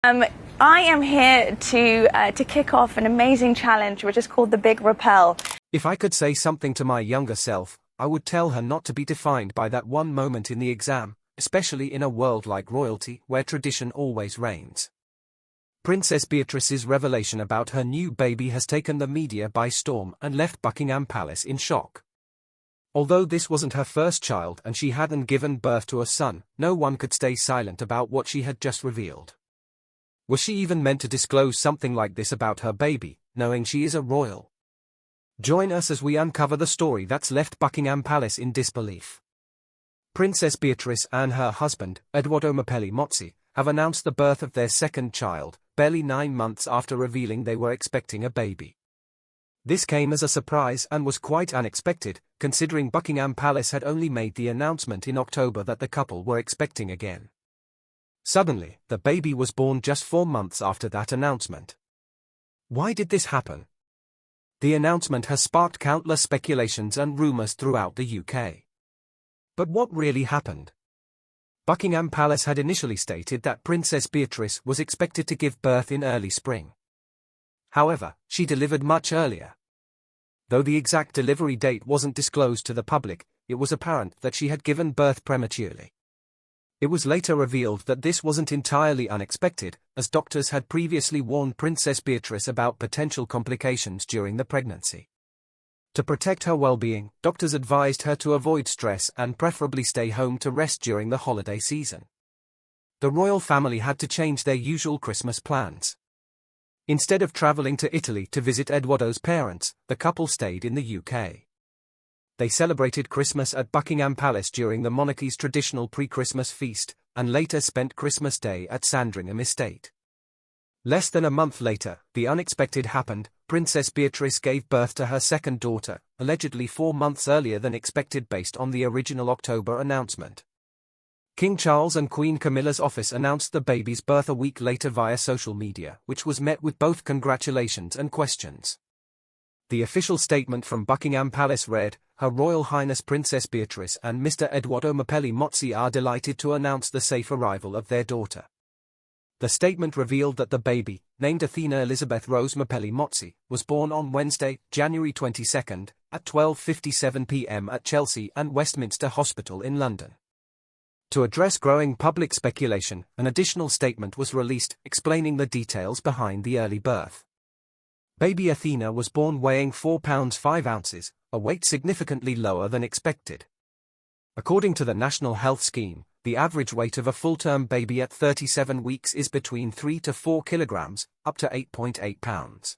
Um, I am here to kick off an amazing challenge which is called the Big Rappel. If I could say something to my younger self, I would tell her not to be defined by that one moment in the exam, especially in a world like royalty where tradition always reigns. Princess Beatrice's revelation about her new baby has taken the media by storm and left Buckingham Palace in shock. Although this wasn't her first child and she hadn't given birth to a son, no one could stay silent about what she had just revealed. Was she even meant to disclose something like this about her baby, knowing she is a royal? Join us as we uncover the story that's left Buckingham Palace in disbelief. Princess Beatrice and her husband, Edoardo Mozzi, have announced the birth of their second child, barely 9 months after revealing they were expecting a baby. This came as a surprise and was quite unexpected, considering Buckingham Palace had only made the announcement in October that the couple were expecting again. Suddenly, the baby was born just 4 months after that announcement. Why did this happen? The announcement has sparked countless speculations and rumors throughout the UK. But what really happened? Buckingham Palace had initially stated that Princess Beatrice was expected to give birth in early spring. However, she delivered much earlier. Though the exact delivery date wasn't disclosed to the public, it was apparent that she had given birth prematurely. It was later revealed that this wasn't entirely unexpected, as doctors had previously warned Princess Beatrice about potential complications during the pregnancy. To protect her well-being, doctors advised her to avoid stress and preferably stay home to rest during the holiday season. The royal family had to change their usual Christmas plans. Instead of traveling to Italy to visit Edoardo's parents, the couple stayed in the UK. They celebrated Christmas at Buckingham Palace during the monarchy's traditional pre-Christmas feast, and later spent Christmas Day at Sandringham Estate. Less than a month later, the unexpected happened. Princess Beatrice gave birth to her second daughter, allegedly 4 months earlier than expected based on the original October announcement. King Charles and Queen Camilla's office announced the baby's birth a week later via social media, which was met with both congratulations and questions. The official statement from Buckingham Palace read, "Her Royal Highness Princess Beatrice and Mr. Edoardo Mozzi are delighted to announce the safe arrival of their daughter." The statement revealed that the baby, named Athena Elizabeth Rose Mozzi, was born on Wednesday, January 22, at 12:57 p.m. at Chelsea and Westminster Hospital in London. To address growing public speculation, an additional statement was released, explaining the details behind the early birth. Baby Athena was born weighing 4 pounds 5 ounces, a weight significantly lower than expected. According to the National Health Scheme, the average weight of a full-term baby at 37 weeks is between 3 to 4 kilograms, up to 8.8 pounds.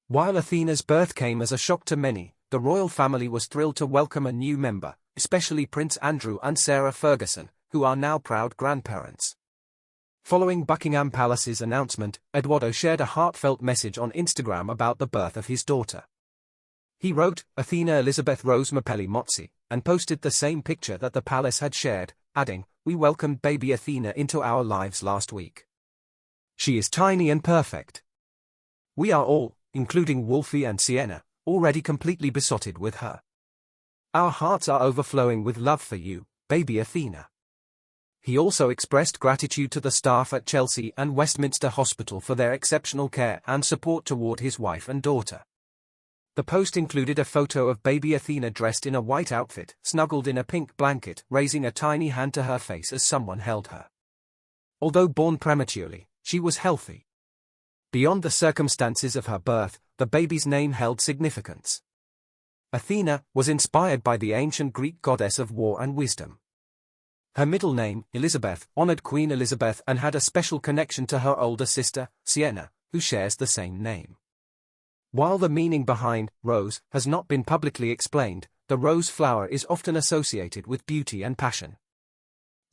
While Athena's birth came as a shock to many, the royal family was thrilled to welcome a new member, especially Prince Andrew and Sarah Ferguson, who are now proud grandparents. Following Buckingham Palace's announcement, Edoardo shared a heartfelt message on Instagram about the birth of his daughter. He wrote, "Athena Elizabeth Rose Mozzi," and posted the same picture that the palace had shared, adding, "We welcomed baby Athena into our lives last week. She is tiny and perfect. We are all, including Wolfie and Sienna, already completely besotted with her. Our hearts are overflowing with love for you, baby Athena." He also expressed gratitude to the staff at Chelsea and Westminster Hospital for their exceptional care and support toward his wife and daughter. The post included a photo of baby Athena dressed in a white outfit, snuggled in a pink blanket, raising a tiny hand to her face as someone held her. Although born prematurely, she was healthy. Beyond the circumstances of her birth, the baby's name held significance. Athena was inspired by the ancient Greek goddess of war and wisdom. Her middle name, Elizabeth, honored Queen Elizabeth and had a special connection to her older sister, Sienna, who shares the same name. While the meaning behind Rose has not been publicly explained, the rose flower is often associated with beauty and passion.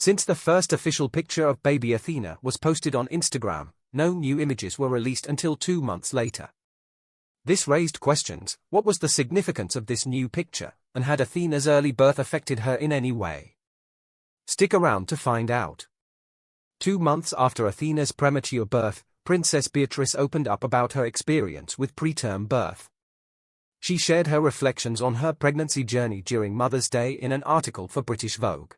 Since the first official picture of baby Athena was posted on Instagram, no new images were released until 2 months later. This raised questions: what was the significance of this new picture, and had Athena's early birth affected her in any way? Stick around to find out. 2 months after Athena's premature birth, Princess Beatrice opened up about her experience with preterm birth. She shared her reflections on her pregnancy journey during Mother's Day in an article for British Vogue.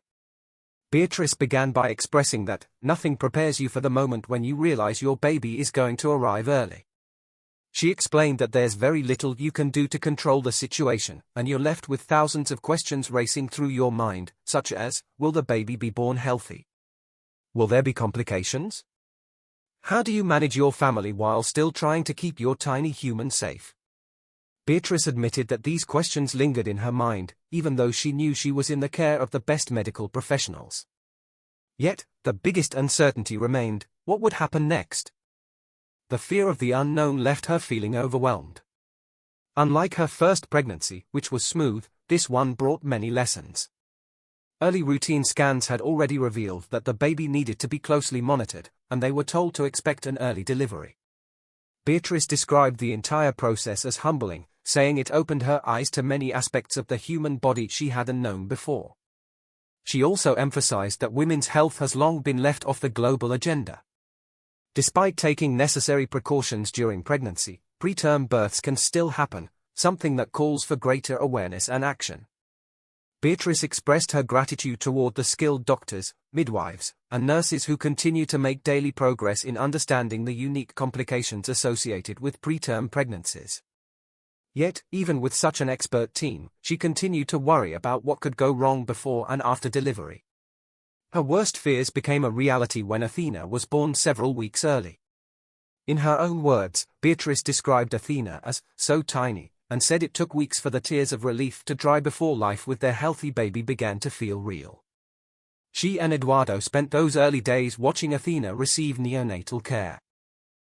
Beatrice began by expressing that nothing prepares you for the moment when you realize your baby is going to arrive early. She explained that there's very little you can do to control the situation, and you're left with thousands of questions racing through your mind, such as, will the baby be born healthy? Will there be complications? How do you manage your family while still trying to keep your tiny human safe? Beatrice admitted that these questions lingered in her mind, even though she knew she was in the care of the best medical professionals. Yet, the biggest uncertainty remained: what would happen next? The fear of the unknown left her feeling overwhelmed. Unlike her first pregnancy, which was smooth, this one brought many lessons. Early routine scans had already revealed that the baby needed to be closely monitored, and they were told to expect an early delivery. Beatrice described the entire process as humbling, saying it opened her eyes to many aspects of the human body she hadn't known before. She also emphasized that women's health has long been left off the global agenda. Despite taking necessary precautions during pregnancy, preterm births can still happen, something that calls for greater awareness and action. Beatrice expressed her gratitude toward the skilled doctors, midwives, and nurses who continue to make daily progress in understanding the unique complications associated with preterm pregnancies. Yet, even with such an expert team, she continued to worry about what could go wrong before and after delivery. Her worst fears became a reality when Athena was born several weeks early. In her own words, Beatrice described Athena as so tiny, and said it took weeks for the tears of relief to dry before life with their healthy baby began to feel real. She and Eduardo spent those early days watching Athena receive neonatal care.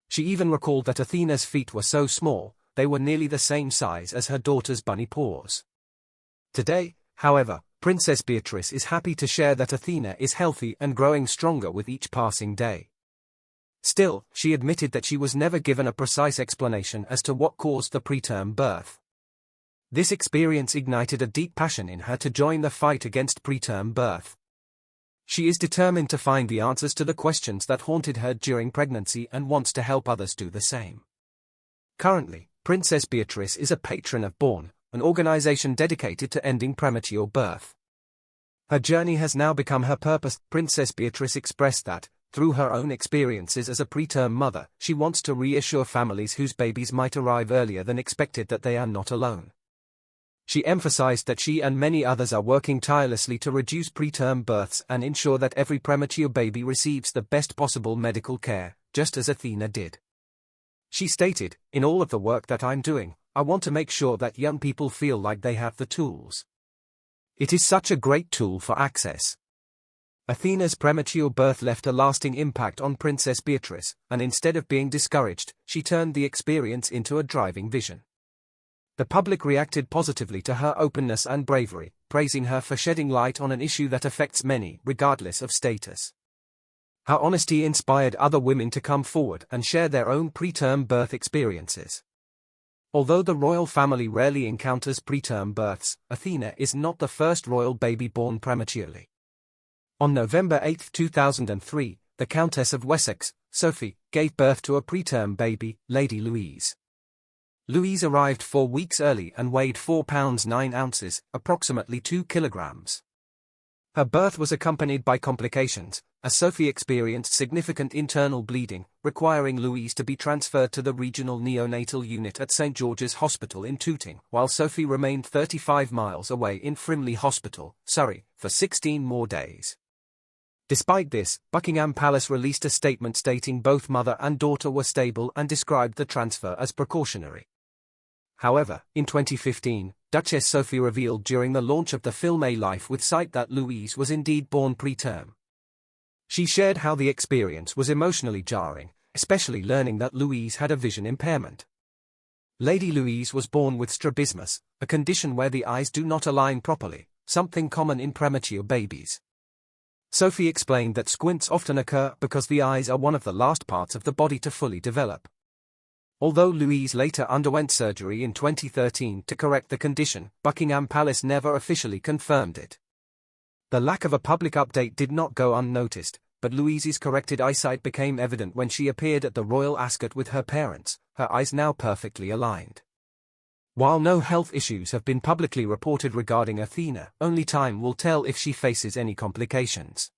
She even recalled that Athena's feet were so small, they were nearly the same size as her daughter's bunny paws. Today, however, Princess Beatrice is happy to share that Athena is healthy and growing stronger with each passing day. Still, she admitted that she was never given a precise explanation as to what caused the preterm birth. This experience ignited a deep passion in her to join the fight against preterm birth. She is determined to find the answers to the questions that haunted her during pregnancy and wants to help others do the same. Currently, Princess Beatrice is a patron of Born, an organization dedicated to ending premature birth. Her journey has now become her purpose. Princess Beatrice expressed that, through her own experiences as a preterm mother, she wants to reassure families whose babies might arrive earlier than expected that they are not alone. She emphasized that she and many others are working tirelessly to reduce preterm births and ensure that every premature baby receives the best possible medical care, just as Athena did. She stated, "In all of the work that I'm doing, I want to make sure that young people feel like they have the tools. It is such a great tool for access." Athena's premature birth left a lasting impact on Princess Beatrice, and instead of being discouraged, she turned the experience into a driving vision. The public reacted positively to her openness and bravery, praising her for shedding light on an issue that affects many, regardless of status. Her honesty inspired other women to come forward and share their own preterm birth experiences. Although the royal family rarely encounters preterm births, Athena is not the first royal baby born prematurely. On November 8, 2003, the Countess of Wessex, Sophie, gave birth to a preterm baby, Lady Louise. Louise arrived 4 weeks early and weighed 4 pounds 9 ounces, approximately 2 kilograms. Her birth was accompanied by complications, as Sophie experienced significant internal bleeding, requiring Louise to be transferred to the regional neonatal unit at St. George's Hospital in Tooting, while Sophie remained 35 miles away in Frimley Hospital, Surrey, for 16 more days. Despite this, Buckingham Palace released a statement stating both mother and daughter were stable and described the transfer as precautionary. However, in 2015, Duchess Sophie revealed during the launch of the film A Life with Sight that Louise was indeed born preterm. She shared how the experience was emotionally jarring, especially learning that Louise had a vision impairment. Lady Louise was born with strabismus, a condition where the eyes do not align properly, something common in premature babies. Sophie explained that squints often occur because the eyes are one of the last parts of the body to fully develop. Although Louise later underwent surgery in 2013 to correct the condition, Buckingham Palace never officially confirmed it. The lack of a public update did not go unnoticed, but Louise's corrected eyesight became evident when she appeared at the royal ascot with her parents, her eyes now perfectly aligned. While no health issues have been publicly reported regarding Athena, only time will tell if she faces any complications.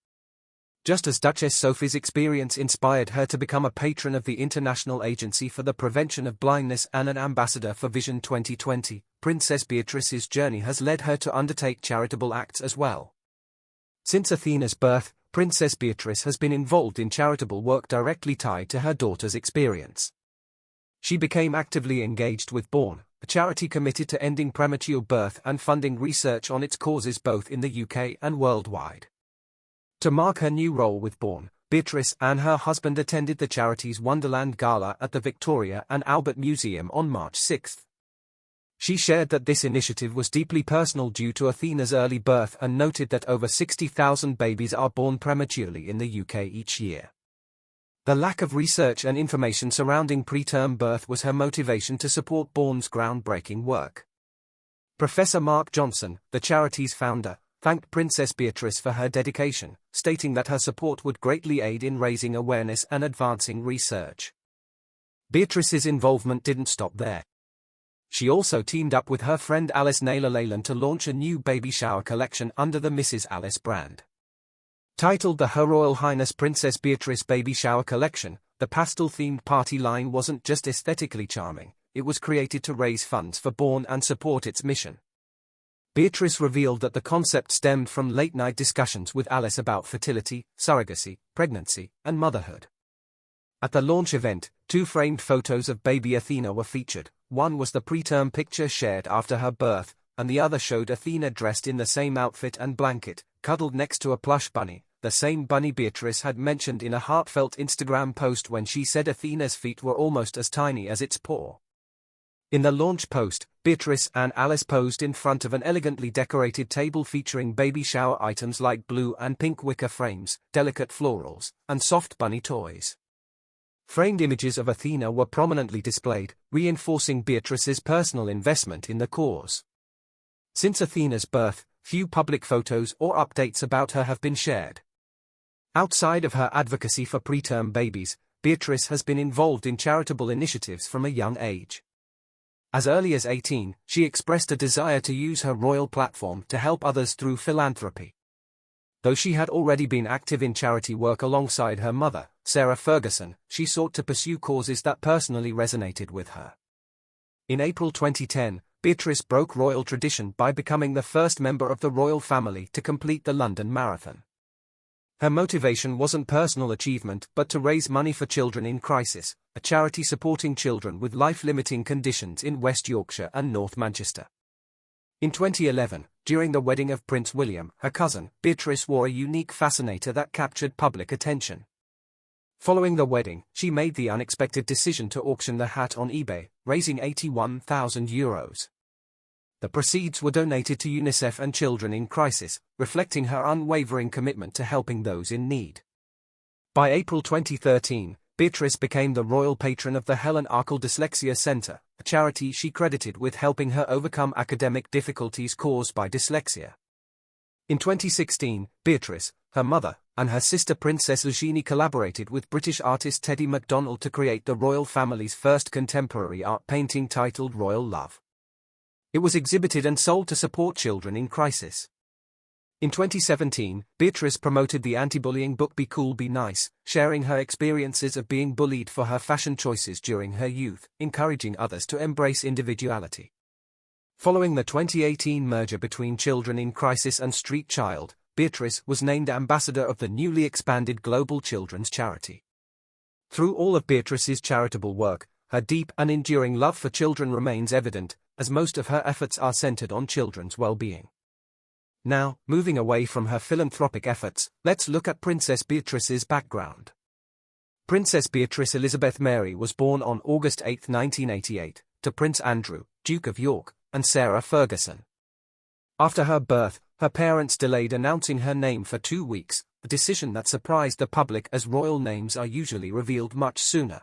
Just as Duchess Sophie's experience inspired her to become a patron of the International Agency for the Prevention of Blindness and an ambassador for Vision 2020, Princess Beatrice's journey has led her to undertake charitable acts as well. Since Athena's birth, Princess Beatrice has been involved in charitable work directly tied to her daughter's experience. She became actively engaged with Born, a charity committed to ending premature birth and funding research on its causes both in the UK and worldwide. To mark her new role with Born, Beatrice and her husband attended the charity's Wonderland Gala at the Victoria and Albert Museum on March 6. She shared that this initiative was deeply personal due to Athena's early birth and noted that over 60,000 babies are born prematurely in the UK each year. The lack of research and information surrounding preterm birth was her motivation to support Born's groundbreaking work. Professor Mark Johnson, the charity's founder, thanked Princess Beatrice for her dedication, stating that her support would greatly aid in raising awareness and advancing research. Beatrice's involvement didn't stop there. She also teamed up with her friend Alice Naylor Leyland to launch a new baby shower collection under the Mrs. Alice brand. Titled the Her Royal Highness Princess Beatrice Baby Shower Collection, the pastel-themed party line wasn't just aesthetically charming, it was created to raise funds for Born and support its mission. Beatrice revealed that the concept stemmed from late-night discussions with Alice about fertility, surrogacy, pregnancy, and motherhood. At the launch event, 2 framed photos of baby Athena were featured. One was the preterm picture shared after her birth, and the other showed Athena dressed in the same outfit and blanket, cuddled next to a plush bunny, the same bunny Beatrice had mentioned in a heartfelt Instagram post when she said Athena's feet were almost as tiny as its paw. In the launch post, Beatrice and Alice posed in front of an elegantly decorated table featuring baby shower items like blue and pink wicker frames, delicate florals, and soft bunny toys. Framed images of Athena were prominently displayed, reinforcing Beatrice's personal investment in the cause. Since Athena's birth, few public photos or updates about her have been shared. Outside of her advocacy for preterm babies, Beatrice has been involved in charitable initiatives from a young age. As early as 18, she expressed a desire to use her royal platform to help others through philanthropy. Though she had already been active in charity work alongside her mother, Sarah Ferguson, she sought to pursue causes that personally resonated with her. In April 2010, Beatrice broke royal tradition by becoming the first member of the royal family to complete the London Marathon. Her motivation wasn't personal achievement but to raise money for Children in Crisis, a charity supporting children with life-limiting conditions in West Yorkshire and North Manchester. In 2011, during the wedding of Prince William, her cousin, Beatrice wore a unique fascinator that captured public attention. Following the wedding, she made the unexpected decision to auction the hat on eBay, raising €81,000. The proceeds were donated to UNICEF and Children in Crisis, reflecting her unwavering commitment to helping those in need. By April 2013, Beatrice became the royal patron of the Helen Arkell Dyslexia Centre, a charity she credited with helping her overcome academic difficulties caused by dyslexia. In 2016, Beatrice, her mother, and her sister Princess Eugenie collaborated with British artist Teddy MacDonald to create the royal family's first contemporary art painting titled Royal Love. It was exhibited and sold to support Children in Crisis. In 2017, Beatrice promoted the anti-bullying book Be Cool, Be Nice, sharing her experiences of being bullied for her fashion choices during her youth, encouraging others to embrace individuality. Following the 2018 merger between Children in Crisis and Street Child, Beatrice was named ambassador of the newly expanded Global Children's Charity. Through all of Beatrice's charitable work, her deep and enduring love for children remains evident, as most of her efforts are centered on children's well-being. Now, moving away from her philanthropic efforts, let's look at Princess Beatrice's background. Princess Beatrice Elizabeth Mary was born on August 8, 1988, to Prince Andrew, Duke of York, and Sarah Ferguson. After her birth, her parents delayed announcing her name for 2 weeks, a decision that surprised the public as royal names are usually revealed much sooner.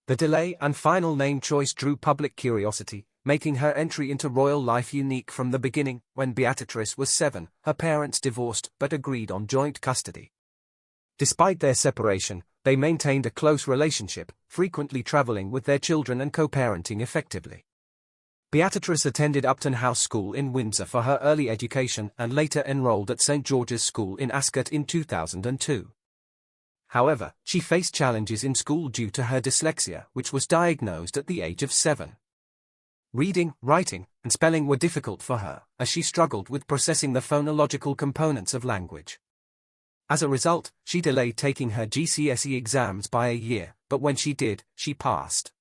The delay and final name choice drew public curiosity, making her entry into royal life unique from the beginning. When Beatrice was 7, her parents divorced but agreed on joint custody. Despite their separation, they maintained a close relationship, frequently traveling with their children and co-parenting effectively. Beatrice attended Upton House School in Windsor for her early education and later enrolled at St. George's School in Ascot in 2002. However, she faced challenges in school due to her dyslexia, which was diagnosed at the age of 7. Reading, writing, and spelling were difficult for her, as she struggled with processing the phonological components of language. As a result, she delayed taking her GCSE exams by a year, but when she did, she passed.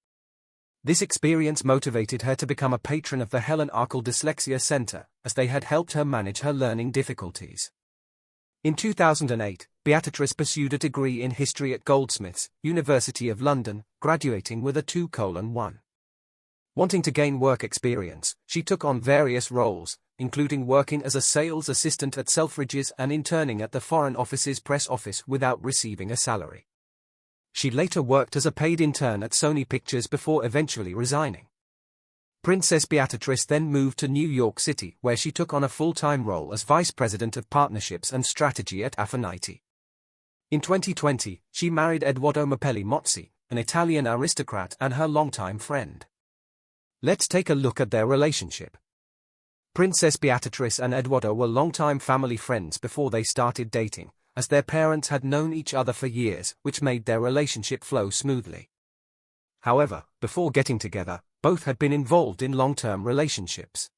This experience motivated her to become a patron of the Helen Arkell Dyslexia Centre, as they had helped her manage her learning difficulties. In 2008, Beatrice pursued a degree in history at Goldsmiths, University of London, graduating with a 2:1. Wanting to gain work experience, she took on various roles, including working as a sales assistant at Selfridges and interning at the Foreign Office's press office without receiving a salary. She later worked as a paid intern at Sony Pictures before eventually resigning. Princess Beatrice then moved to New York City, where she took on a full-time role as Vice President of Partnerships and Strategy at Affinity. In 2020, she married Edoardo Mapelli Mozzi, an Italian aristocrat and her longtime friend. Let's take a look at their relationship. Princess Beatrice and Edoardo were longtime family friends before they started dating, as their parents had known each other for years, which made their relationship flow smoothly. However, before getting together, both had been involved in long-term relationships.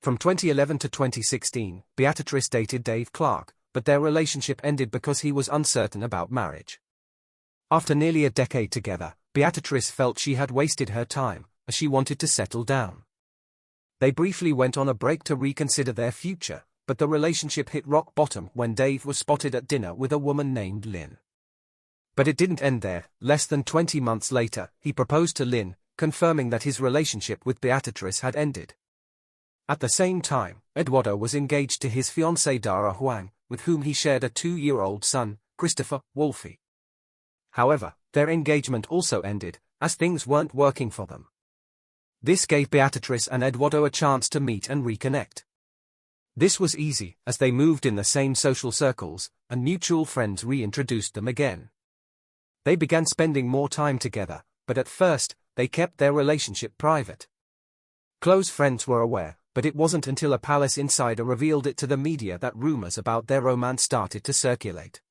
From 2011 to 2016, Beatrice dated Dave Clark, but their relationship ended because he was uncertain about marriage. After nearly a decade together, Beatrice felt she had wasted her time, as she wanted to settle down. They briefly went on a break to reconsider their future, but the relationship hit rock bottom when Dave was spotted at dinner with a woman named Lynn. But it didn't end there. Less than 20 months later, he proposed to Lynn, confirming that his relationship with Beatrice had ended. At the same time, Edoardo was engaged to his fiancée Dara Huang, with whom he shared a 2-year-old son, Christopher Wolfie. However, their engagement also ended, as things weren't working for them. This gave Beatrice and Edoardo a chance to meet and reconnect. This was easy, as they moved in the same social circles, and mutual friends reintroduced them again. They began spending more time together, but at first, they kept their relationship private. Close friends were aware, but it wasn't until a palace insider revealed it to the media that rumors about their romance started to circulate.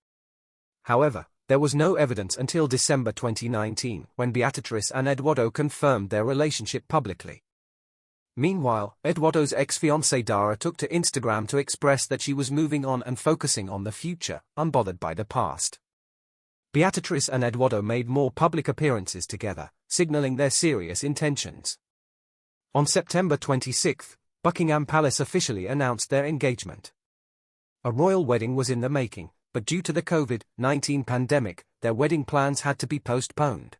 However, there was no evidence until December 2019, when Beatrice and Edoardo confirmed their relationship publicly. Meanwhile, Edoardo's ex-fiancée Dara took to Instagram to express that she was moving on and focusing on the future, unbothered by the past. Beatrice and Edoardo made more public appearances together, signaling their serious intentions. On September 26, Buckingham Palace officially announced their engagement. A royal wedding was in the making, but due to the COVID-19 pandemic, their wedding plans had to be postponed.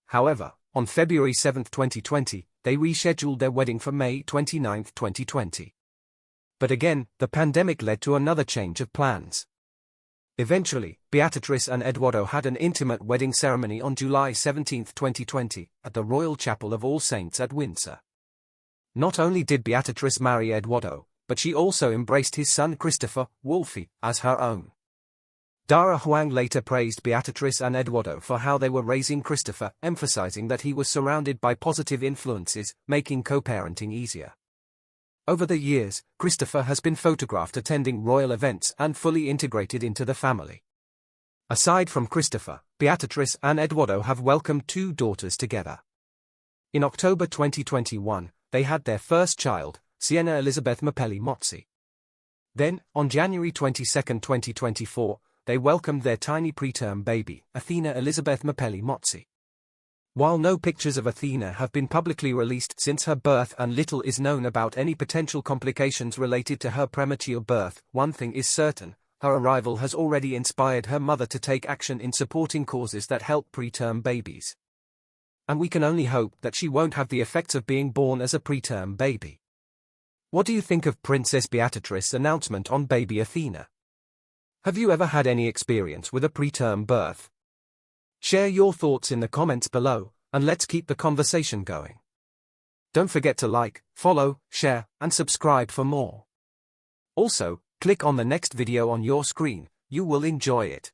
However, on February 7, 2020, they rescheduled their wedding for May 29, 2020. But again, the pandemic led to another change of plans. Eventually, Beatrice and Edoardo had an intimate wedding ceremony on July 17, 2020, at the Royal Chapel of All Saints at Windsor. Not only did Beatrice marry Edoardo, but she also embraced his son Christopher Wolfie as her own. Dara Huang later praised Beatrice and Edoardo for how they were raising Christopher, emphasizing that he was surrounded by positive influences, making co-parenting easier. Over the years, Christopher has been photographed attending royal events and fully integrated into the family. Aside from Christopher, Beatrice and Edoardo have welcomed 2 daughters together. In October 2021, they had their first child, Sienna Elizabeth Mapelli Mozzi. Then, on January 22, 2024, they welcomed their tiny preterm baby, Athena Elizabeth Mapelli Mozzi. While no pictures of Athena have been publicly released since her birth and little is known about any potential complications related to her premature birth, one thing is certain: her arrival has already inspired her mother to take action in supporting causes that help preterm babies. And we can only hope that she won't have the effects of being born as a preterm baby. What do you think of Princess Beatrice's announcement on baby Athena? Have you ever had any experience with a preterm birth? Share your thoughts in the comments below, and let's keep the conversation going. Don't forget to like, follow, share, and subscribe for more. Also, click on the next video on your screen, you will enjoy it.